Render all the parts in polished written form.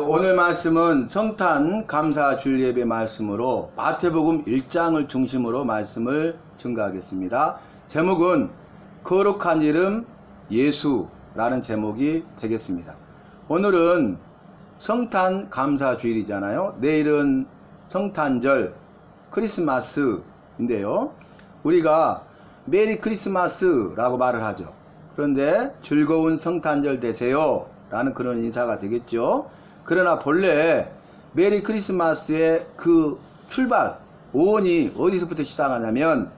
오늘 말씀은 성탄 감사 주일 예배 말씀으로 마태복음 1장을 중심으로 말씀을 증거하겠습니다. 제목은 거룩한 이름 예수라는 제목이 되겠습니다. 오늘은 성탄 감사 주일이잖아요. 내일은 성탄절 크리스마스인데요. 우리가 메리 크리스마스라고 말을 하죠. 그런데 즐거운 성탄절 되세요 라는 그런 인사가 되겠죠. 그러나 본래 메리 크리스마스의 그 출발 오온이 어디서부터 시작하냐면,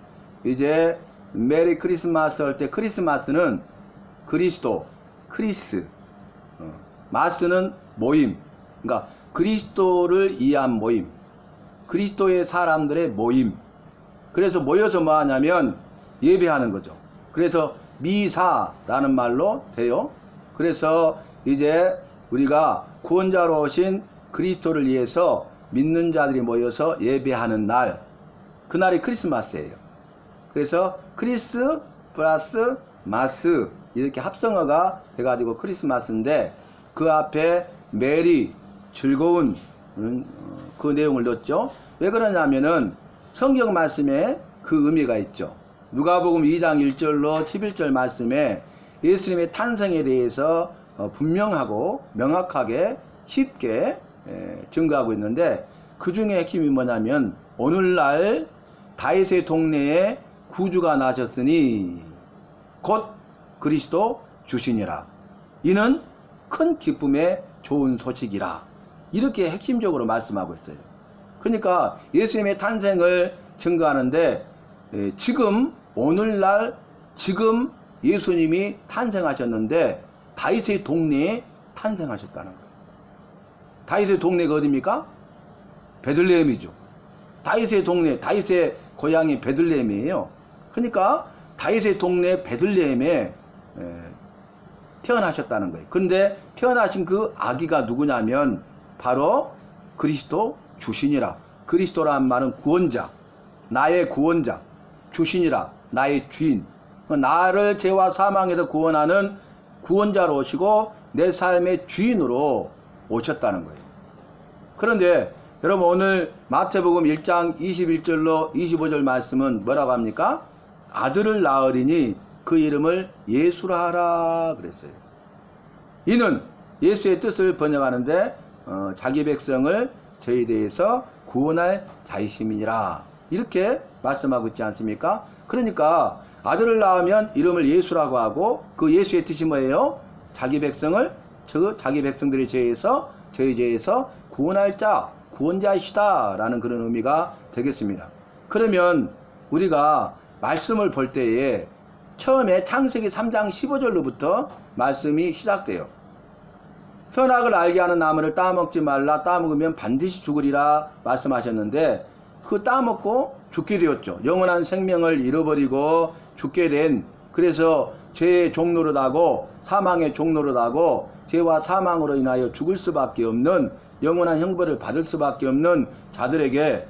이제 메리 크리스마스 할 때 크리스마스는 그리스도, 크리스, 마스는 모임, 그러니까 그리스도를 이해한 모임, 그리스도의 사람들의 모임. 그래서 모여서 뭐 하냐면 예배하는 거죠. 그래서 미사라는 말로 돼요. 그래서 이제 우리가 구원자로 오신 그리스도를 위해서 믿는 자들이 모여서 예배하는 날, 그날이 크리스마스예요. 그래서 크리스 플러스 마스 이렇게 합성어가 돼가지고 크리스마스인데, 그 앞에 메리, 즐거운 그 내용을 넣었죠. 왜 그러냐면은 성경 말씀에 그 의미가 있죠. 누가복음 2장 1절로 11절 말씀에 예수님의 탄생에 대해서 분명하고 명확하게 쉽게 증거하고 있는데, 그 중에 핵심이 뭐냐면, 오늘날 다윗의 동네에 구주가 나셨으니 곧 그리스도 주시니라. 이는 큰 기쁨의 좋은 소식이라. 이렇게 핵심적으로 말씀하고 있어요. 그러니까 예수님의 탄생을 증거하는데, 지금 오늘날 지금 예수님이 탄생하셨는데 다윗의 동네에 탄생하셨다는 거예요. 다윗의 동네가 어디입니까? 베들레헴이죠. 다윗의 동네, 다윗의 고향이 베들레헴이에요. 그러니까 다윗의 동네 베들레헴에 태어나셨다는 거예요. 그런데 태어나신 그 아기가 누구냐면 바로 그리스도 주신이라. 그리스도란 말은 구원자, 나의 구원자, 주신이라 나의 주인, 나를 죄와 사망에서 구원하는 구원자로 오시고 내 삶의 주인으로 오셨다는 거예요. 그런데 여러분, 오늘 마태복음 1장 21절로 25절 말씀은 뭐라고 합니까? 아들을 낳으리니 그 이름을 예수라 하라 그랬어요. 이는 예수의 뜻을 번역하는데 자기 백성을 저희 대해서 구원할 자이심이니라, 이렇게 말씀하고 있지 않습니까? 그러니까 아들을 낳으면 이름을 예수라고 하고, 그 예수의 뜻이 뭐예요? 자기 백성을, 자기 백성들의 죄에서, 저희 죄에서 구원할 자, 구원자이시다 라는 그런 의미가 되겠습니다. 그러면 우리가 말씀을 볼 때에 처음에 창세기 3장 15절로부터 말씀이 시작돼요. 선악을 알게 하는 나무를 따먹지 말라, 따먹으면 반드시 죽으리라 말씀하셨는데, 그 따먹고 죽게 되었죠. 영원한 생명을 잃어버리고 죽게 된, 그래서 죄의 종노릇하고 사망의 종노릇하고 죄와 사망으로 인하여 죽을 수밖에 없는, 영원한 형벌을 받을 수밖에 없는 자들에게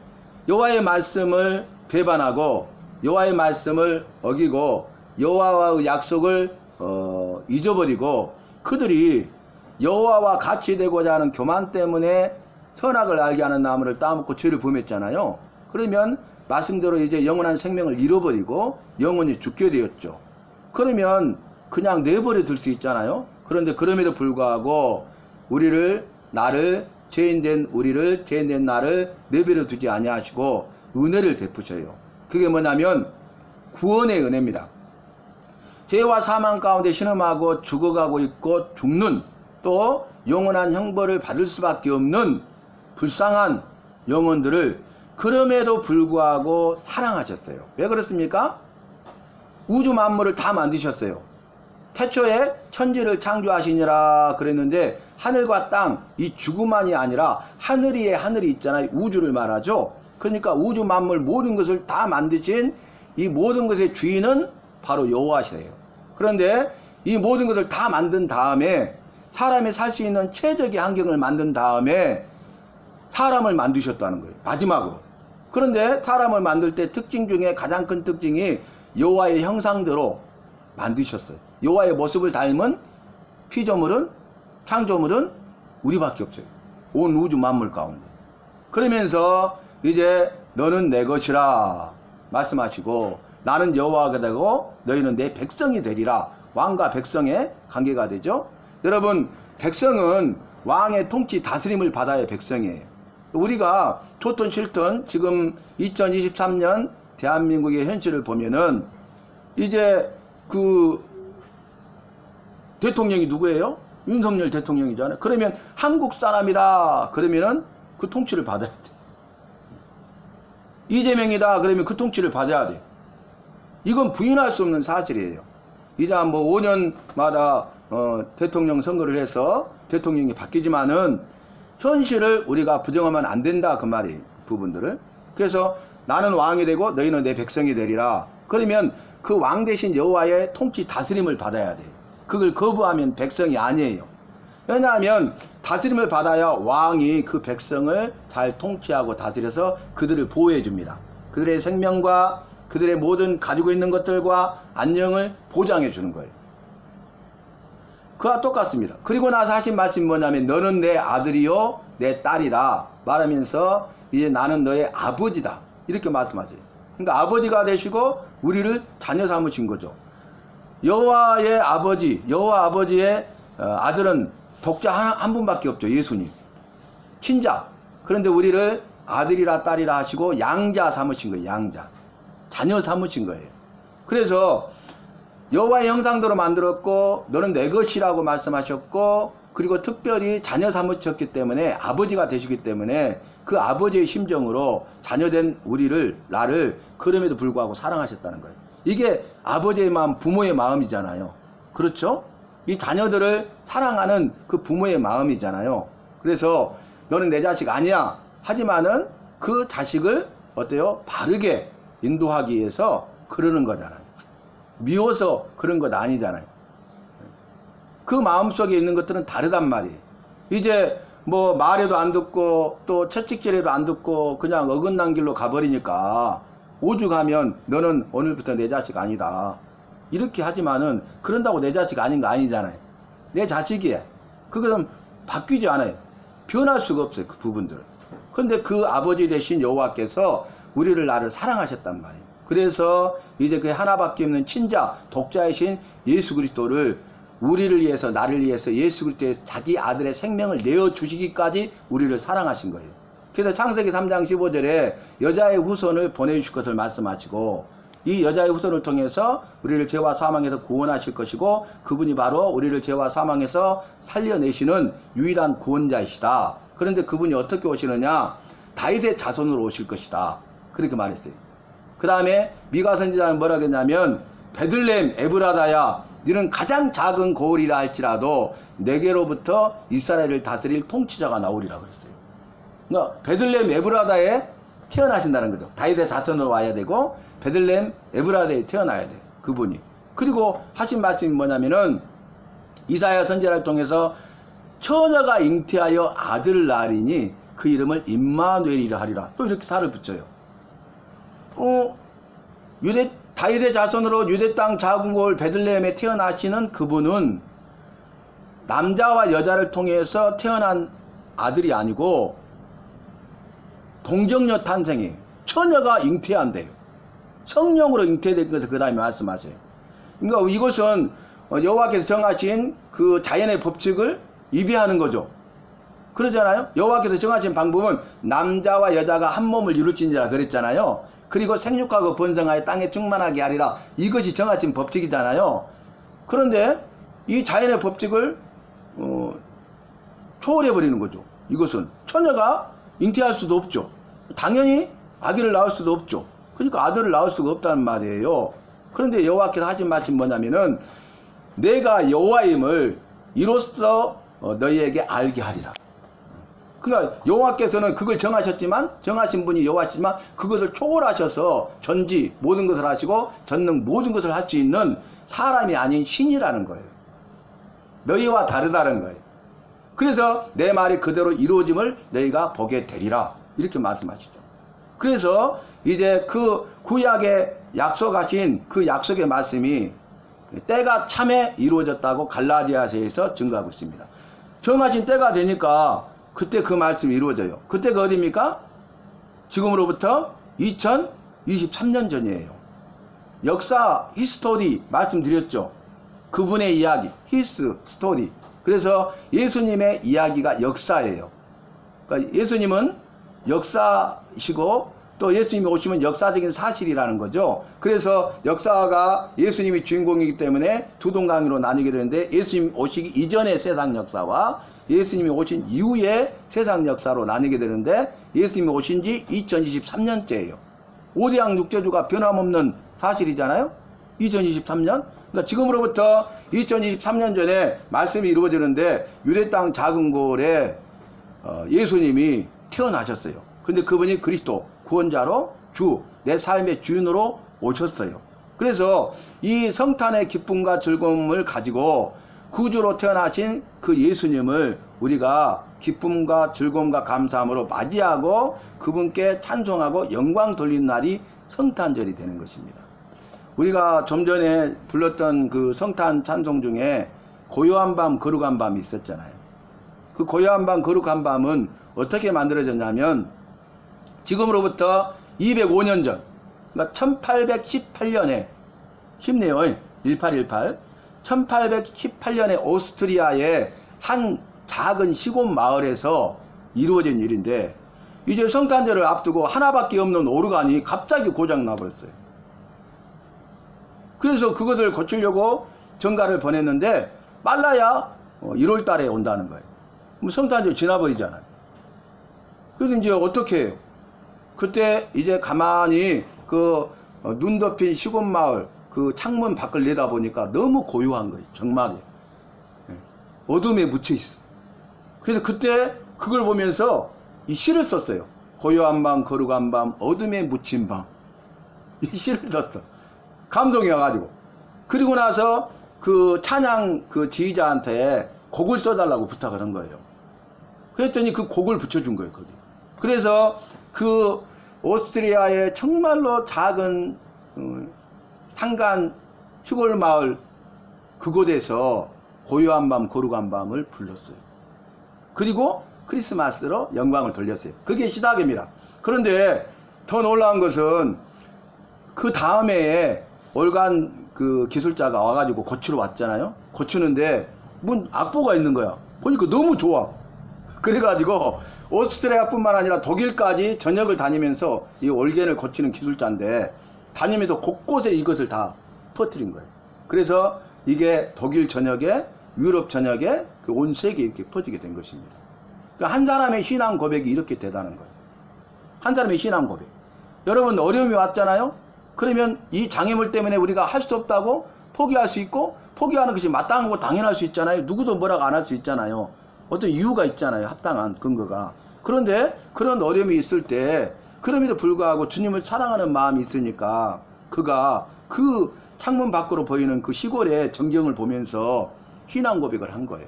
여호와의 말씀을 배반하고 여호와의 말씀을 어기고 여호와와의 약속을 잊어버리고, 그들이 여호와와 같이 되고자 하는 교만 때문에 선악을 알게 하는 나무를 따먹고 죄를 범했잖아요. 그러면 말씀대로 이제 영원한 생명을 잃어버리고 영원히 죽게 되었죠. 그러면 그냥 내버려 둘 수 있잖아요. 그런데 그럼에도 불구하고 죄인된 나를 내버려 두지 아니하시고 은혜를 베푸셔요. 그게 뭐냐면 구원의 은혜입니다. 죄와 사망 가운데 신음하고 죽어가고 있고 죽는, 또 영원한 형벌을 받을 수밖에 없는 불쌍한 영혼들을 그럼에도 불구하고 사랑하셨어요. 왜 그렇습니까? 우주 만물을 다 만드셨어요. 태초에 천지를 창조하시니라 그랬는데, 하늘과 땅, 이 죽음만이 아니라 하늘 위에 하늘이 있잖아요. 우주를 말하죠. 그러니까 우주 만물 모든 것을 다 만드신 이 모든 것의 주인은 바로 여호와시에요. 그런데 이 모든 것을 다 만든 다음에, 사람이 살 수 있는 최적의 환경을 만든 다음에 사람을 만드셨다는 거예요, 마지막으로. 그런데 사람을 만들 때 특징 중에 가장 큰 특징이 여호와의 형상대로 만드셨어요. 여호와의 모습을 닮은 피조물은, 창조물은 우리밖에 없어요. 온 우주 만물 가운데. 그러면서 이제 너는 내 것이라 말씀하시고 나는 여호와가 되고 너희는 내 백성이 되리라. 왕과 백성의 관계가 되죠. 여러분, 백성은 왕의 통치 다스림을 받아야 백성이에요. 우리가 좋든 싫든 지금 2023년 대한민국의 현실을 보면은 이제 그 대통령이 누구예요? 윤석열 대통령이잖아요. 그러면 한국 사람이다 그러면은 그 통치를 받아야 돼. 이재명이다 그러면 그 통치를 받아야 돼. 이건 부인할 수 없는 사실이에요. 이제 뭐 5년마다 대통령 선거를 해서 대통령이 바뀌지만은 현실을 우리가 부정하면 안 된다 그 말이에요. 부분들을. 그래서 나는 왕이 되고 너희는 내 백성이 되리라. 그러면 그 왕 대신 여호와의 통치 다스림을 받아야 돼. 그걸 거부하면 백성이 아니에요. 왜냐하면 다스림을 받아야 왕이 그 백성을 잘 통치하고 다스려서 그들을 보호해 줍니다. 그들의 생명과 그들의 모든 가지고 있는 것들과 안녕을 보장해 주는 거예요. 그와 똑같습니다. 그리고 나서 하신 말씀이 뭐냐면 너는 내 아들이요 내 딸이다 말하면서 이제 나는 너의 아버지다 이렇게 말씀하세요. 그러니까 아버지가 되시고 우리를 자녀 삼으신 거죠. 여호와의 아버지, 여호와 아버지의 아들은 독자 한 분밖에 없죠. 예수님. 친자. 그런데 우리를 아들이라 딸이라 하시고 양자 삼으신 거예요. 양자. 자녀 삼으신 거예요. 그래서 여호와의 형상대로 만들었고 너는 내 것이라고 말씀하셨고 그리고 특별히 자녀 삼으셨기 때문에 아버지가 되시기 때문에 그 아버지의 심정으로 자녀된 우리를 나를 그럼에도 불구하고 사랑하셨다는 거예요. 이게 아버지의 마음, 부모의 마음이잖아요. 그렇죠? 이 자녀들을 사랑하는 그 부모의 마음이잖아요. 그래서 너는 내 자식 아니야 하지만은 그 자식을 어때요? 바르게 인도하기 위해서 그러는 거잖아요. 미워서 그런 것 아니잖아요. 그 마음속에 있는 것들은 다르단 말이에요. 이제 뭐 말해도 안 듣고 또 채찍질해도 안 듣고 그냥 어긋난 길로 가버리니까 오죽하면 너는 오늘부터 내 자식 아니다 이렇게 하지만은 그런다고 내 자식 아닌 거 아니잖아요. 내 자식이에요. 그것은 바뀌지 않아요. 변할 수가 없어요. 그 부분들은. 근데 그 아버지 되신 여호와께서 우리를 나를 사랑하셨단 말이에요. 그래서 이제 그 하나밖에 없는 친자 독자이신 예수 그리스도를 우리를 위해서 나를 위해서 예수 그리스도의 자기 아들의 생명을 내어주시기까지 우리를 사랑하신 거예요. 그래서 창세기 3장 15절에 여자의 후손을 보내주실 것을 말씀하시고 이 여자의 후손을 통해서 우리를 죄와 사망에서 구원하실 것이고 그분이 바로 우리를 죄와 사망에서 살려내시는 유일한 구원자이시다. 그런데 그분이 어떻게 오시느냐? 다윗의 자손으로 오실 것이다. 그렇게 말했어요. 그 다음에 미가 선지자는 뭐라고 했냐면 베들레헴 에브라다야 너는 가장 작은 고을이라 할지라도 내게로부터 이스라엘을 다스릴 통치자가 나오리라 그랬어요. 그러니까 베들레헴 에브라다에 태어나신다는 거죠. 다윗의 자손으로 와야 되고 베들레헴 에브라다에 태어나야 돼. 그분이. 그리고 하신 말씀이 뭐냐면은 이사야 선지자를 통해서 처녀가 잉태하여 아들을 낳으리니 그 이름을 임마누엘이라 하리라. 또 이렇게 살을 붙여요. 다윗의 자손으로 유대 땅 작은 고을 베들레헴에 태어나시는 그분은 남자와 여자를 통해서 태어난 아들이 아니고 동정녀 탄생이에요. 처녀가 잉태한대요. 성령으로 잉태된 것을 그 다음에 말씀하세요. 그러니까 이것은 여호와께서 정하신 그 자연의 법칙을 위배하는 거죠. 그러잖아요. 여호와께서 정하신 방법은 남자와 여자가 한 몸을 이룰지니라 그랬잖아요. 그리고 생육하고 번성하여 땅에 충만하게 하리라. 이것이 정하신 법칙이잖아요. 그런데 이 자연의 법칙을 초월해버리는 거죠. 이것은 처녀가 잉태할 수도 없죠. 당연히 아기를 낳을 수도 없죠. 그러니까 아들을 낳을 수가 없다는 말이에요. 그런데 여호와께서 하신 말씀이 뭐냐면은 내가 여호와임을 이로써 너희에게 알게 하리라. 그러니까 여호와께서는 그걸 정하셨지만 정하신 분이 여호와시지만 그것을 초월하셔서 전지 모든 것을 하시고 전능 모든 것을 할 수 있는 사람이 아닌 신이라는 거예요. 너희와 다르다는 거예요. 그래서 내 말이 그대로 이루어짐을 너희가 보게 되리라 이렇게 말씀하시죠. 그래서 이제 그 구약에 약속하신 그 약속의 말씀이 때가 참에 이루어졌다고 갈라디아서에서 증거하고 있습니다. 정하신 때가 되니까 그때 그 말씀이 이루어져요. 그때가 어디입니까? 지금으로부터 2023년 전이에요. 역사 히스토리 말씀드렸죠. 그분의 이야기 히스 스토리. 그래서 예수님의 이야기가 역사예요. 그러니까 예수님은 역사시고 또 예수님이 오시면 역사적인 사실이라는 거죠. 그래서 역사가 예수님이 주인공이기 때문에 두 동강으로 나뉘게 되는데, 예수님 오시기 이전의 세상 역사와 예수님이 오신 이후의 세상 역사로 나뉘게 되는데, 예수님이 오신 지 2023년째예요. 5대양 육제주가 변함없는 사실이잖아요. 2023년. 그러니까 지금으로부터 2023년 전에 말씀이 이루어지는데, 유대 땅 작은 골에 예수님이 태어나셨어요. 근데 그분이 그리스도 구원자로 주, 내 삶의 주인으로 오셨어요. 그래서 이 성탄의 기쁨과 즐거움을 가지고 구주로 태어나신 그 예수님을 우리가 기쁨과 즐거움과 감사함으로 맞이하고 그분께 찬송하고 영광 돌린 날이 성탄절이 되는 것입니다. 우리가 좀 전에 불렀던 그 성탄 찬송 중에 고요한 밤 거룩한 밤이 있었잖아요. 그 고요한 밤 거룩한 밤은 어떻게 만들어졌냐면, 지금으로부터 205년 전, 그러니까 1818년에, 쉽네요. 1818. 1818년에 오스트리아의 한 작은 시골 마을에서 이루어진 일인데, 이제 성탄절을 앞두고 하나밖에 없는 오르간이 갑자기 고장 나버렸어요. 그래서 그것을 고치려고 전가를 보냈는데, 빨라야 1월 달에 온다는 거예요. 그럼 성탄절 지나버리잖아요. 그래서 이제 어떻게 해요? 그때 이제 가만히 그 눈 덮인 시골 마을 그 창문 밖을 내다보니까 너무 고요한 거예요. 정막에. 어둠에 묻혀 있어. 그래서 그때 그걸 보면서 이 시를 썼어요. 고요한 밤 거룩한 밤 어둠에 묻힌 밤. 이 시를 썼어. 감동이 와가지고. 그리고 나서 그 찬양 그 지휘자한테 곡을 써달라고 부탁을 한 거예요. 그랬더니 그 곡을 붙여준 거예요, 거기. 그래서 그 오스트리아의 정말로 작은 한간 시골 마을 그곳에서 고요한 밤 거룩한 밤을 불렀어요. 그리고 크리스마스로 영광을 돌렸어요. 그게 시작입니다. 그런데 더 놀라운 것은 그 다음에 올간 그 기술자가 와가지고 고치러 왔잖아요. 고치는데 뭔 악보가 있는 거야. 보니까 너무 좋아. 그래가지고 오스트리아뿐만 아니라 독일까지 전역을 다니면서 이 올겐을 고치는 기술자인데, 다니면서 곳곳에 이것을 다 퍼뜨린 거예요. 그래서 이게 독일 전역에, 유럽 전역에, 그 온 세계에 이렇게 퍼지게 된 것입니다. 그러니까 한 사람의 신앙 고백이 이렇게 대단한 거예요. 한 사람의 신앙 고백. 여러분, 어려움이 왔잖아요. 그러면 이 장애물 때문에 우리가 할 수 없다고 포기할 수 있고, 포기하는 것이 마땅하고 당연할 수 있잖아요. 누구도 뭐라고 안 할 수 있잖아요. 어떤 이유가 있잖아요. 합당한 근거가. 그런데 그런 어려움이 있을 때 그럼에도 불구하고 주님을 사랑하는 마음이 있으니까 그가 그 창문 밖으로 보이는 그 시골의 전경을 보면서 신앙 고백을 한 거예요.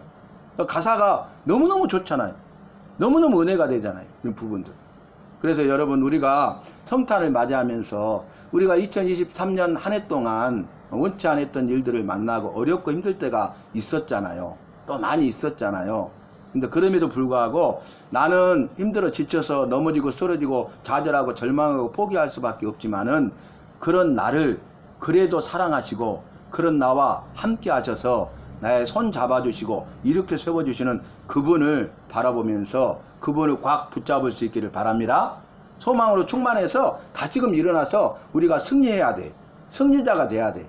그러니까 가사가 너무너무 좋잖아요. 너무너무 은혜가 되잖아요. 이 부분들. 그래서 여러분, 우리가 성탄을 맞이하면서 우리가 2023년 한 해 동안 원치 않았던 일들을 만나고 어렵고 힘들 때가 있었잖아요. 또 많이 있었잖아요. 근데 그럼에도 불구하고 나는 힘들어 지쳐서 넘어지고 쓰러지고 좌절하고 절망하고 포기할 수밖에 없지만은, 그런 나를 그래도 사랑하시고 그런 나와 함께 하셔서 나의 손 잡아주시고 이렇게 세워주시는 그분을 바라보면서 그분을 꽉 붙잡을 수 있기를 바랍니다. 소망으로 충만해서 다시금 일어나서 우리가 승리해야 돼. 승리자가 돼야 돼.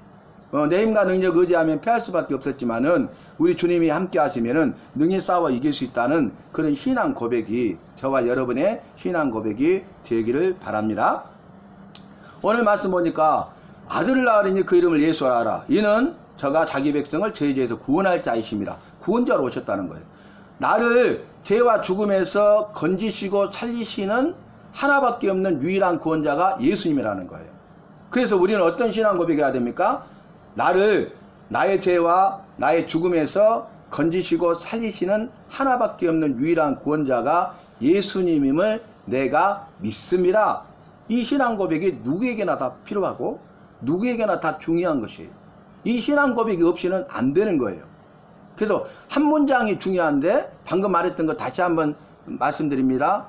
내 힘과 능력 의지하면 패할 수밖에 없었지만은 우리 주님이 함께 하시면은 능히 싸워 이길 수 있다는 그런 신앙 고백이, 저와 여러분의 신앙 고백이 되기를 바랍니다. 오늘 말씀 보니까 아들을 낳으리니 그 이름을 예수라 하라. 이는 저가 자기 백성을 죄에서 구원할 자이십니다. 구원자로 오셨다는 거예요. 나를 죄와 죽음에서 건지시고 살리시는 하나밖에 없는 유일한 구원자가 예수님이라는 거예요. 그래서 우리는 어떤 신앙 고백해야 됩니까? 나를 나의 죄와 나의 죽음에서 건지시고 살리시는 하나밖에 없는 유일한 구원자가 예수님임을 내가 믿습니다. 이 신앙 고백이 누구에게나 다 필요하고 누구에게나 다 중요한 것이에요. 이 신앙 고백이 없이는 안 되는 거예요. 그래서 한 문장이 중요한데, 방금 말했던 거 다시 한번 말씀드립니다.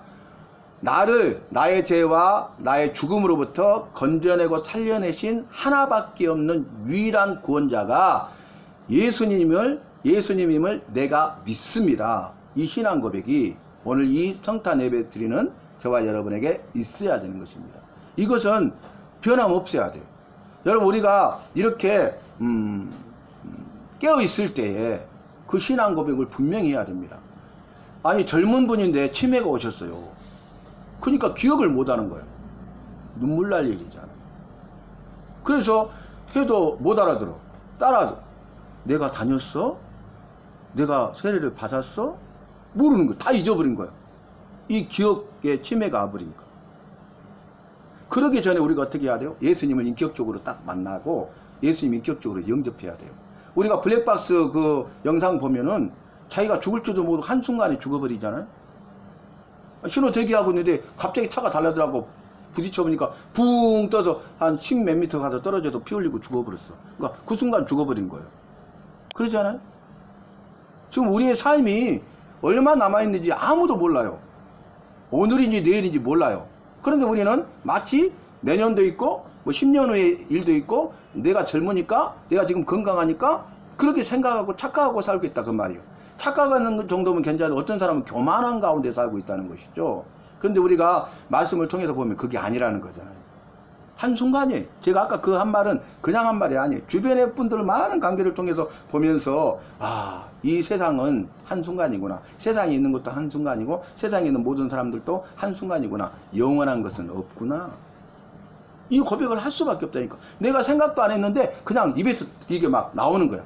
나를 나의 죄와 나의 죽음으로부터 건져내고 살려내신 하나밖에 없는 유일한 구원자가 예수님임을 내가 믿습니다. 이 신앙 고백이 오늘 이 성탄 예배 드리는 저와 여러분에게 있어야 되는 것입니다. 이것은 변함없어야 돼요. 여러분, 우리가 이렇게 깨어있을 때에 그 신앙 고백을 분명히 해야 됩니다. 아니, 젊은 분인데 치매가 오셨어요. 그러니까 기억을 못하는 거예요. 눈물 날 일이잖아요. 그래서 해도 못 알아들어. 따라도 내가 다녔어? 내가 세례를 받았어? 모르는 거야. 다 잊어버린 거야. 이 기억에 치매가 와버리니까. 그러기 전에 우리가 어떻게 해야 돼요? 예수님을 인격적으로 딱 만나고 예수님 인격적으로 영접해야 돼요. 우리가 블랙박스 그 영상 보면은 자기가 죽을 줄도 모르고 한순간에 죽어버리잖아요. 신호 대기하고 있는데 갑자기 차가 달라들하고 부딪혀보니까 붕 떠서 한 10 몇 미터 가서 떨어져서 피 흘리고 죽어버렸어. 그러니까 그 순간 죽어버린 거예요. 그러잖아요. 지금 우리의 삶이 얼마 남아있는지 아무도 몰라요. 오늘인지 내일인지 몰라요. 그런데 우리는 마치 내년도 있고 뭐 10년 후의 일도 있고 내가 젊으니까 내가 지금 건강하니까 그렇게 생각하고 착각하고 살고 있다 그 말이에요. 착각하는 정도면 괜찮은데 어떤 사람은 교만한 가운데 살고 있다는 것이죠. 그런데 우리가 말씀을 통해서 보면 그게 아니라는 거잖아요. 한순간이에요. 제가 아까 그 한 말은 그냥 한 말이 아니에요. 주변의 분들 많은 관계를 통해서 보면서 아, 이 세상은 한순간이구나. 세상에 있는 것도 한순간이고 세상에 있는 모든 사람들도 한순간이구나. 영원한 것은 없구나. 이 고백을 할 수밖에 없다니까. 내가 생각도 안 했는데 그냥 입에서 이게 막 나오는 거야.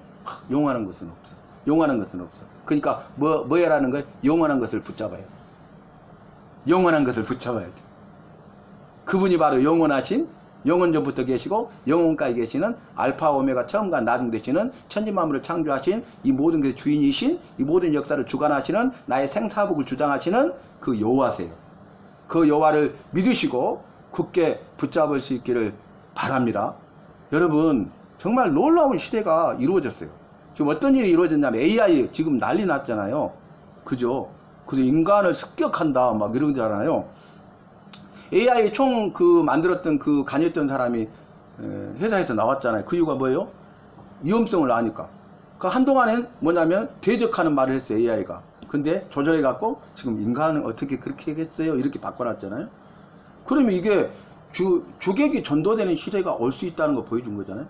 영원한 것은 없어. 영원한 것은 없어. 그러니까 뭐 해라는 거야? 영원한 것을 붙잡아야 돼. 영원한 것을 붙잡아야 돼. 그분이 바로 영원하신, 영원 전부터 계시고 영원까지 계시는 알파 오메가 처음과 나중 되시는 천지만물을 창조하신 이 모든 것의 주인이신, 이 모든 역사를 주관하시는 나의 생사복을 주장하시는 그 여호와세요. 그 여호와를 믿으시고 굳게 붙잡을 수 있기를 바랍니다. 여러분, 정말 놀라운 시대가 이루어졌어요. 지금 어떤 일이 이루어졌냐면 AI 지금 난리 났잖아요. 그죠? 그래서 인간을 습격한다 막 이러잖아요. AI 총 그 만들었던 그 관여했던 사람이 회사에서 나왔잖아요. 그 이유가 뭐예요? 위험성을 아니까. 그 한동안엔 뭐냐면 대적하는 말을 했어요, AI가. 근데 조절해 갖고 지금 인간은 어떻게 그렇게 했어요? 이렇게 바꿔놨잖아요. 그러면 이게 주객이 전도되는 시대가 올 수 있다는 거 보여준 거잖아요.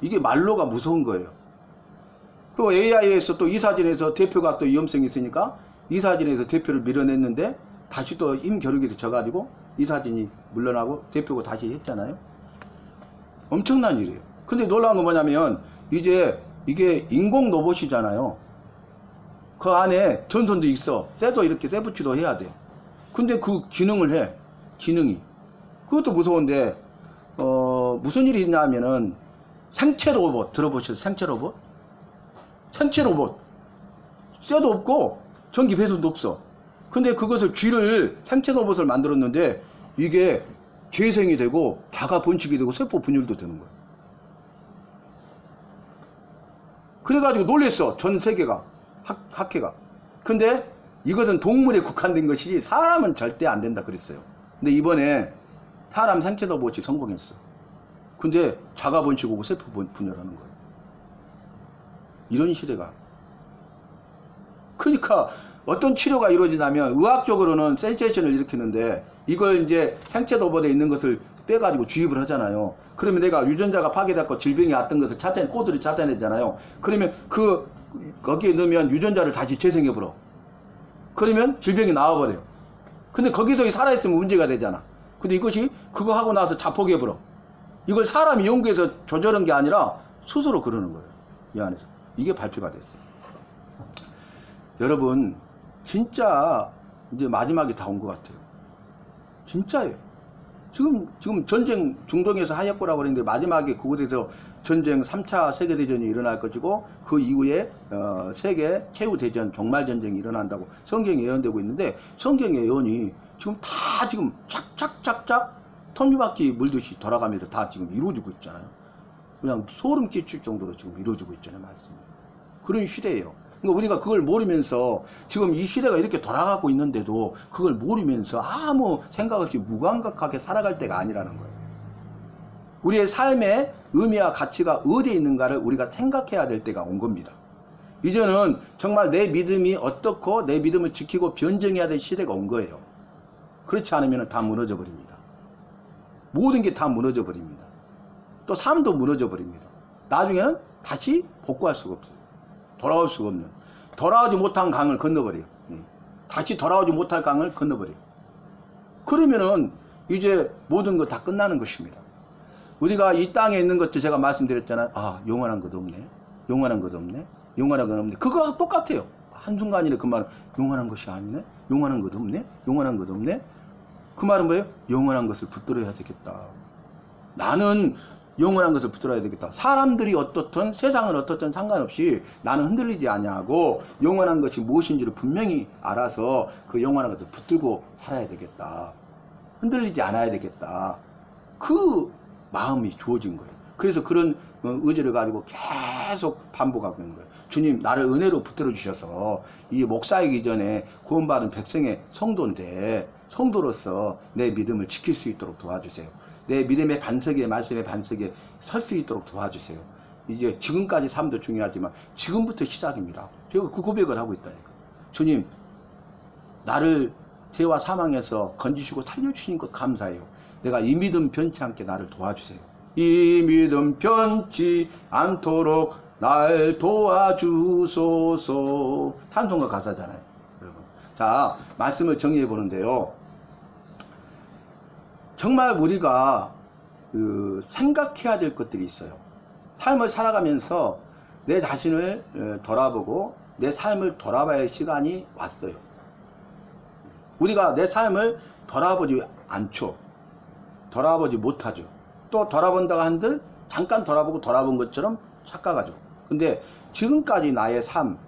이게 말로가 무서운 거예요. 그 AI에서 또 이사진에서 대표가 또 위험성이 있으니까 이사진에서 대표를 밀어냈는데 다시 또 힘겨루기에서 져가지고 이사진이 물러나고 대표가 다시 했잖아요. 엄청난 일이에요. 근데 놀라운 건 뭐냐면 이제 이게 인공 로봇이잖아요. 그 안에 전선도 있어. 쇠도 이렇게 쇠붙이도 해야 돼. 근데 그 기능을 해. 기능이. 그것도 무서운데 무슨 일이 있냐면은 생체 로봇 들어보셨어요? 생체 로봇? 생체 로봇. 쇠도 없고 전기 배선도 없어. 근데 그것을 쥐를 생체 로봇을 만들었는데 이게 재생이 되고 자가 번식이 되고 세포 분열도 되는 거야. 그래가지고 놀랬어. 전 세계가. 학회가. 근데 이것은 동물에 국한된 것이지 사람은 절대 안 된다 그랬어요. 근데 이번에 사람 생체 로봇이 성공했어. 근데 자가 번식하고 세포 분열하는 거예요. 이런 시대가. 그러니까 어떤 치료가 이루어지냐면 의학적으로는 센세이션을 일으키는데 이걸 이제 생체 로봇에 있는 것을 빼가지고 주입을 하잖아요. 그러면 내가 유전자가 파괴됐고 질병이 왔던 것을 코드를 찾아내잖아요. 그러면 거기에 넣으면 유전자를 다시 재생해버려. 그러면 질병이 나와버려요. 근데 거기서 살아있으면 문제가 되잖아. 근데 이것이 그거 하고 나서 자폭해버려. 이걸 사람이 연구해서 조절한 게 아니라 스스로 그러는 거예요. 이 안에서. 이게 발표가 됐어요. 여러분, 진짜 이제 마지막이 다 온 것 같아요. 진짜예요. 지금 전쟁 중동에서 하였고라고 그랬는데 마지막에 그곳에서 전쟁 3차 세계대전이 일어날 것이고 그 이후에 세계 최후대전 종말전쟁이 일어난다고 성경에 예언되고 있는데 성경의 예언이 지금 다 지금 착착착착 톱니바퀴 물듯이 돌아가면서 다 지금 이루어지고 있잖아요. 그냥 소름 끼칠 정도로 지금 이루어지고 있잖아요. 말씀이. 그런 시대예요. 그러니까 우리가 그걸 모르면서 지금 이 시대가 이렇게 돌아가고 있는데도 그걸 모르면서 아무 생각 없이 무감각하게 살아갈 때가 아니라는 거예요. 우리의 삶의 의미와 가치가 어디에 있는가를 우리가 생각해야 될 때가 온 겁니다. 이제는 정말 내 믿음이 어떻고 내 믿음을 지키고 변증해야 될 시대가 온 거예요. 그렇지 않으면 다 무너져 버립니다. 모든 게 다 무너져 버립니다. 또 삶도 무너져 버립니다. 나중에는 다시 복구할 수가 없어요. 돌아올 수가 없는, 돌아오지 못한 강을 건너버려요. 다시 돌아오지 못할 강을 건너버려요. 그러면은 이제 모든 거 다 끝나는 것입니다. 우리가 이 땅에 있는 것도 제가 말씀드렸잖아요. 아, 영원한 것 없네. 영원한 것 없네. 영원한 것 없네. 그거와 똑같아요. 한순간이네. 그 말은 영원한 것이 아니네. 영원한 것 없네. 영원한 것 없네. 그 말은 뭐예요? 영원한 것을 붙들어야 되겠다. 나는 영원한 것을 붙들어야 되겠다. 사람들이 어떻든 세상은 어떻든 상관없이 나는 흔들리지 아니하고 영원한 것이 무엇인지를 분명히 알아서 그 영원한 것을 붙들고 살아야 되겠다. 흔들리지 않아야 되겠다. 그 마음이 주어진 거예요. 그래서 그런 의지를 가지고 계속 반복하고 있는 거예요. 주님, 나를 은혜로 붙들어 주셔서 이 목사이기 전에 구원받은 백성의 성도인데 성도로서 내 믿음을 지킬 수 있도록 도와주세요. 내 믿음의 반석에, 말씀의 반석에 설 수 있도록 도와주세요. 이제 지금까지 삶도 중요하지만 지금부터 시작입니다. 제가 그 고백을 하고 있다니까. 주님, 나를 죄와 사망에서 건지시고 살려주신 것 감사해요. 내가 이 믿음 변치 않게 나를 도와주세요. 이 믿음 변치 않도록 날 도와주소서. 찬송가 가사잖아요, 여러분. 자, 말씀을 정리해 보는데요. 정말 우리가 생각해야 될 것들이 있어요. 삶을 살아가면서 내 자신을 돌아보고 내 삶을 돌아봐야 할 시간이 왔어요. 우리가 내 삶을 돌아보지 않죠. 돌아보지 못하죠. 또 돌아본다고 한들 잠깐 돌아보고 돌아본 것처럼 착각하죠. 근데 지금까지 나의 삶,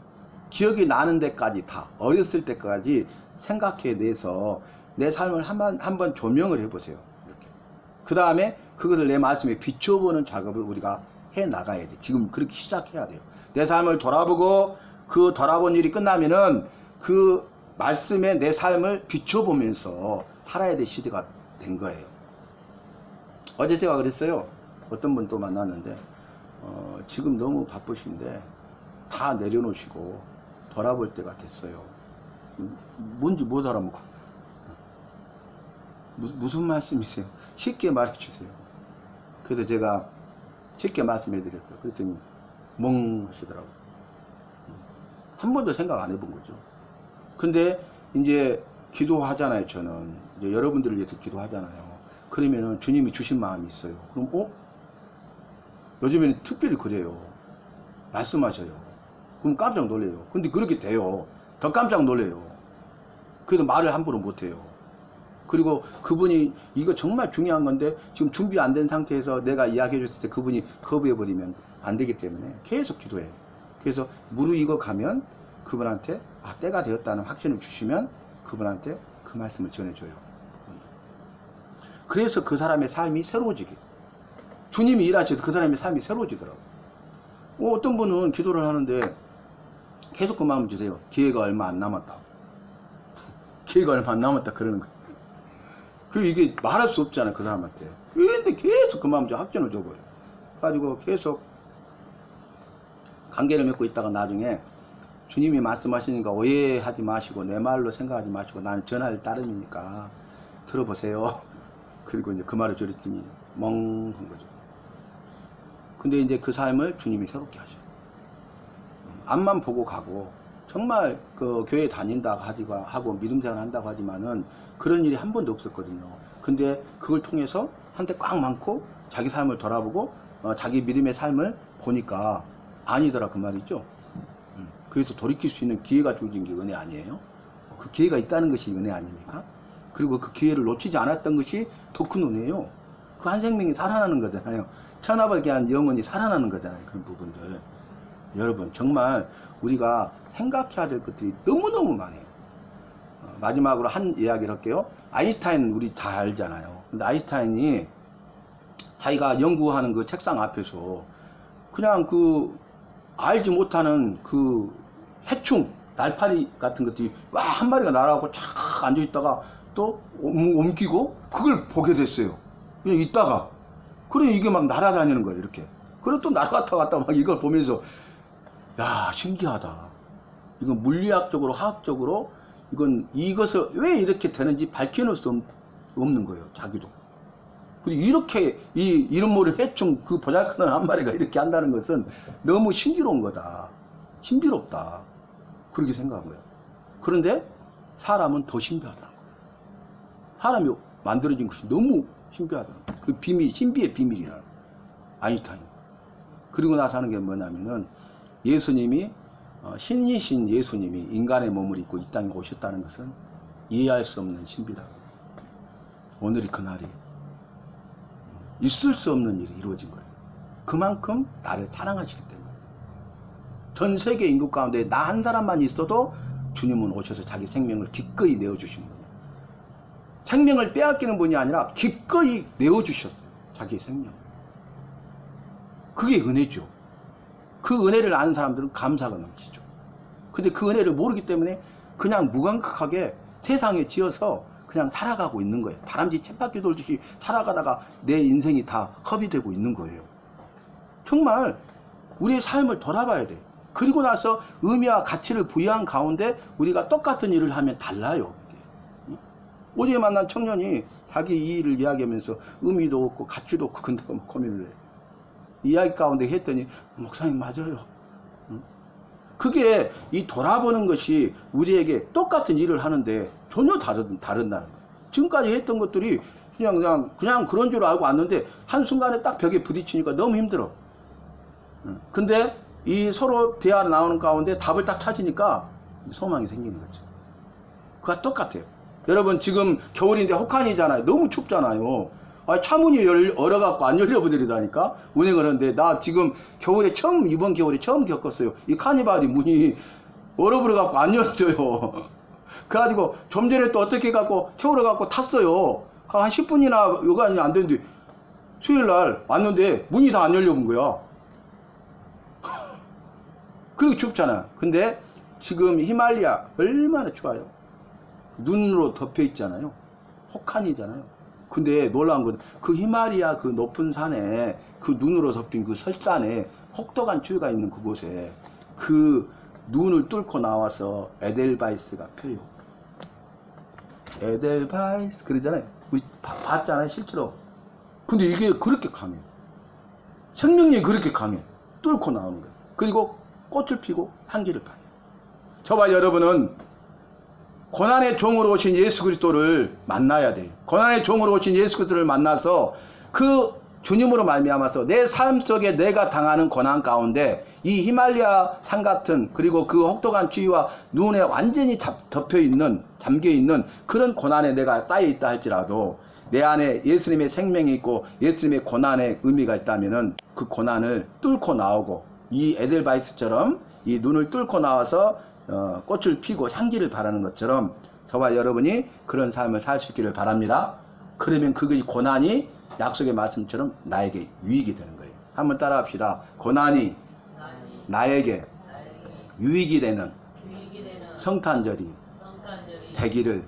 기억이 나는 데까지 다 어렸을 때까지 생각해 내서 내 삶을 한번 조명을 해보세요. 이렇게. 그 다음에 그것을 내 말씀에 비춰보는 작업을 우리가 해 나가야 돼. 지금 그렇게 시작해야 돼요. 내 삶을 돌아보고 그 돌아본 일이 끝나면은 그 말씀에 내 삶을 비춰보면서 살아야 될 시대가 된 거예요. 어제 제가 그랬어요. 어떤 분 또 만났는데 지금 너무 바쁘신데 다 내려놓으시고 돌아볼 때가 됐어요. 뭔지 못 알아먹고. 무슨 말씀이세요? 쉽게 말해 주세요. 그래서 제가 쉽게 말씀해 드렸어요. 그랬더니 멍 하시더라고요. 한 번도 생각 안 해본 거죠. 근데 이제 기도하잖아요. 저는 이제 여러분들을 위해서 기도하잖아요. 그러면은 주님이 주신 마음이 있어요. 그럼 요즘에는 특별히 그래요. 말씀하셔요. 그럼 깜짝 놀래요. 근데 그렇게 돼요. 더 깜짝 놀래요. 그래도 말을 함부로 못해요. 그리고 그분이 이거 정말 중요한 건데 지금 준비 안 된 상태에서 내가 이야기해 줬을 때 그분이 거부해버리면 안 되기 때문에 계속 기도해요. 그래서 무르익어 가면 그분한테 때가 되었다는 확신을 주시면 그분한테 그 말씀을 전해줘요. 그래서 그 사람의 삶이 새로워지게, 주님이 일하셔서 그 사람의 삶이 새로워지더라고요. 어떤 분은 기도를 하는데 계속 그 마음을 주세요. 기회가 얼마 안 남았다. 기회가 얼마 안 남았다 그러는 거예요. 이게 말할 수 없잖아요, 그 사람한테. 근데 계속 그 마음을 확전을 줘버려요. 가지고 계속 관계를 맺고 있다가 나중에 주님이 말씀하시니까 오해하지 마시고 내 말로 생각하지 마시고 나는 전할 따름이니까 들어보세요. 그리고 이제 그 말을 들었더니 멍한 거죠. 근데 이제 그 삶을 주님이 새롭게 하셔요. 앞만 보고 가고 정말 그 교회 다닌다고 하고 믿음 생활 한다고 하지만은 그런 일이 한 번도 없었거든요. 근데 그걸 통해서 한테 꽉 많고 자기 삶을 돌아보고 자기 믿음의 삶을 보니까 아니더라 그 말이죠. 그래서 돌이킬 수 있는 기회가 주어진 게 은혜 아니에요? 그 기회가 있다는 것이 은혜 아닙니까? 그리고 그 기회를 놓치지 않았던 것이 더 큰 은혜예요. 그 한 생명이 살아나는 거잖아요. 천하밖에 한 영혼이 살아나는 거잖아요. 그런 부분들. 여러분 정말 우리가 생각해야 될 것들이 너무너무 많아요. 마지막으로 한 이야기를 할게요. 아인슈타인 우리 다 알잖아요. 근데 아인슈타인이 자기가 연구하는 그 책상 앞에서 그냥 그 알지 못하는 그 해충, 날파리 같은 것들이 와 한 마리가 날아가고 쫙 앉아있다가 또 옮기고 그걸 보게 됐어요. 그냥 있다가. 그래 이게 막 날아다니는 거예요. 이렇게. 그래 또 날아갔다 갔다 막 이걸 보면서 야 신기하다. 이건 물리학적으로 화학적으로 이것을 왜 이렇게 되는지 밝혀낼 수 없는 거예요. 자기도. 그리고 이렇게 이름 모를 해충 그 보잘것없는 한 마리가 이렇게 한다는 것은 너무 신기로운 거다. 신비롭다. 그렇게 생각한 거예요. 그런데 사람은 더 신비하다는 거예요. 사람이 만들어진 것이 너무 신비하다는 거예요. 그 비밀, 신비의 비밀이라는 거예요. 아인슈타인. 그리고 나서 하는 게 뭐냐면은 예수님이 신이신 예수님이 인간의 몸을 입고 이 땅에 오셨다는 것은 이해할 수 없는 신비다. 오늘이 그날이 있을 수 없는 일이 이루어진 거예요. 그만큼 나를 사랑하시기 때문에. 전 세계 인구 가운데 나 한 사람만 있어도 주님은 오셔서 자기 생명을 기꺼이 내어주신 분이에요. 생명을 빼앗기는 분이 아니라 기꺼이 내어주셨어요. 자기의 생명. 그게 은혜죠. 그 은혜를 아는 사람들은 감사가 넘치죠. 근데 그 은혜를 모르기 때문에 그냥 무감각하게 세상에 지어서 그냥 살아가고 있는 거예요. 다람쥐 쳇바퀴 돌듯이 살아가다가 내 인생이 다 허비되고 있는 거예요. 정말 우리의 삶을 돌아봐야 돼요. 그리고 나서 의미와 가치를 부여한 가운데 우리가 똑같은 일을 하면 달라요. 어제 만난 청년이 자기 이 일을 이야기하면서 의미도 없고 가치도 없고 근다고 고민을 해요. 이야기 가운데 했더니 목사님 맞아요. 그게 이 돌아보는 것이 우리에게 똑같은 일을 하는데 전혀 다른다는 거예요. 지금까지 했던 것들이 그냥 그런 줄 알고 왔는데 한순간에 딱 벽에 부딪히니까 너무 힘들어. 근데 이 서로 대화 나오는 가운데 답을 딱 찾으니까 소망이 생기는 거죠. 그가 똑같아요. 여러분 지금 겨울인데 혹한이잖아요. 너무 춥잖아요. 차문이 얼어갖고 안 열려버리다니까 운행을 하는데 나 지금 겨울에 이번 겨울에 처음 겪었어요. 이 카니발이 문이 얼어버려갖고 안 열려요. 그래가지고 좀 전에 또 어떻게 갖고 태우러갖고 탔어요. 한 10분이나 여간이 안 됐는데 수요일날 왔는데 문이 다 안 열려본 거야. 그리고 춥잖아. 근데 지금 히말리아 얼마나 추워요. 눈으로 덮여 있잖아요. 혹한이잖아요. 근데 놀라운 건 그 히말리아 그 높은 산에 그 눈으로 덮인 그 설산에 혹독한 추위가 있는 그곳에 그 눈을 뚫고 나와서 에델바이스가 펴요. 에델바이스 그러잖아요. 우리 봤잖아요 실제로. 근데 이게 그렇게 강해. 생명력이 그렇게 강해. 뚫고 나오는 거예요. 그리고 꽃을 피고 향기를 파요. 저와 여러분은 고난의 종으로 오신 예수 그리스도를 만나야 돼요. 고난의 종으로 오신 예수 그리스도를 만나서 그 주님으로 말미암아서 내 삶 속에 내가 당하는 고난 가운데 이 히말리아 산 같은 그리고 그 혹독한 추위와 눈에 완전히 잠겨있는 그런 고난에 내가 쌓여있다 할지라도 내 안에 예수님의 생명이 있고 예수님의 고난의 의미가 있다면은 그 고난을 뚫고 나오고 이 에델바이스처럼 이 눈을 뚫고 나와서 꽃을 피고 향기를 바라는 것처럼 저와 여러분이 그런 삶을 살 수 있기를 바랍니다. 그러면 그의 고난이 약속의 말씀처럼 나에게 유익이 되는 거예요. 한번 따라 합시다. 고난이 나에게 유익이 되는 성탄절이 되기를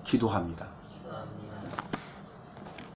기도합니다.